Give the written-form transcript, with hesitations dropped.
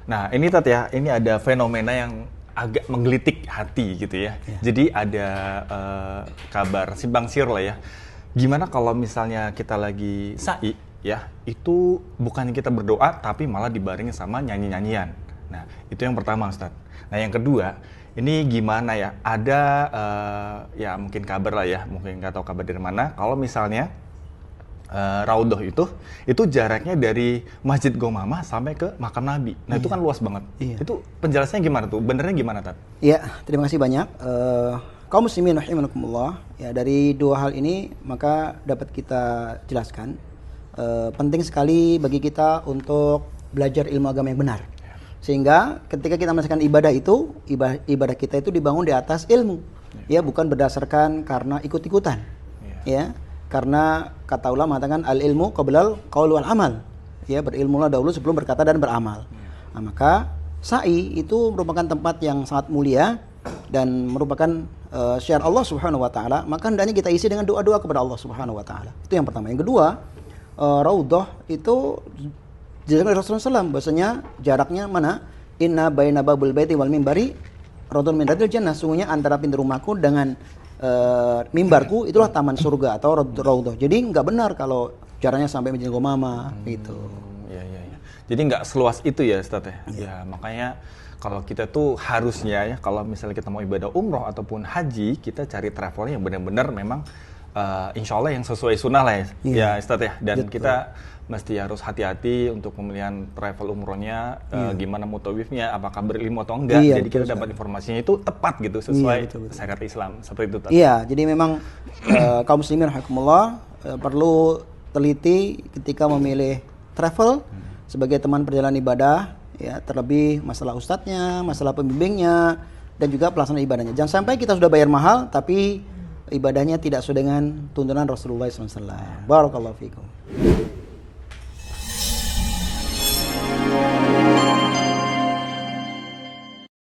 Nah, ini Tat ya, ini ada fenomena yang agak menggelitik hati gitu ya. Jadi ada kabar simpang siur lah ya. Gimana kalau misalnya kita lagi sa'i ya, itu bukannya kita berdoa tapi malah dibarengi sama nyanyi-nyanyian. Nah, itu yang pertama Ustaz. Nah, yang kedua, ini gimana ya? Ada ya mungkin kabar lah ya, mungkin nggak tahu kabar dari mana. Kalau misalnya Raudhah itu jaraknya dari Masjid Gomamah sampai ke makam Nabi. Nah itu kan luas banget. Itu penjelasannya gimana tuh? Benernya gimana, Tat? Iya, terima kasih banyak. Kaum muslimin rahimakumullah, ya dari dua hal ini maka dapat kita jelaskan penting sekali bagi kita untuk belajar ilmu agama yang benar. Sehingga ketika kita melaksanakan ibadah itu, ibadah kita itu dibangun di atas ilmu. Ya, bukan berdasarkan karena ikut-ikutan. Ya. Karena kata ulama mengatakan al ilmu qablal qaul wal amal. Ya, berilmulah dahulu sebelum berkata dan beramal. Nah, maka sa'i itu merupakan tempat yang sangat mulia dan merupakan syiar Allah Subhanahu wa taala, maka hendaknya kita isi dengan doa-doa kepada Allah Subhanahu wa taala. Itu yang pertama. Yang kedua, Raudhah itu jaraknya Rasulullah SAW, bahasanya jaraknya mana? Inna baina babul baiti wal mimbari raudhatun min riyadil jannah. Sungguhnya antara pintu rumahku dengan mimbarku itulah taman surga atau Raudhah. Jadi nggak benar kalau jaraknya sampai Masjid Gomamah gitu. Ya. Jadi nggak seluas itu ya, Ustaz ya. Ya, makanya kalau kita tuh harusnya ya, kalau misalnya kita mau ibadah umroh ataupun haji, kita cari travel yang benar-benar memang insya Allah yang sesuai sunnah lah ya, Ustaz ya. Dan kita mesti harus hati-hati untuk pemilihan travel umrohnya, gimana mutawifnya, apakah berilmu atau enggak. Jadi kita dapat informasinya itu tepat gitu, sesuai syariat Islam, seperti itu. Iya, jadi memang kaum muslimin rahimakumullah perlu teliti ketika memilih travel sebagai teman perjalanan ibadah, ya, terlebih masalah ustadznya, masalah pembimbingnya, dan juga pelaksanaan ibadahnya. Jangan sampai kita sudah bayar mahal tapi ibadahnya tidak sesuai dengan tuntunan Rasulullah SAW. Barakallahu fikum.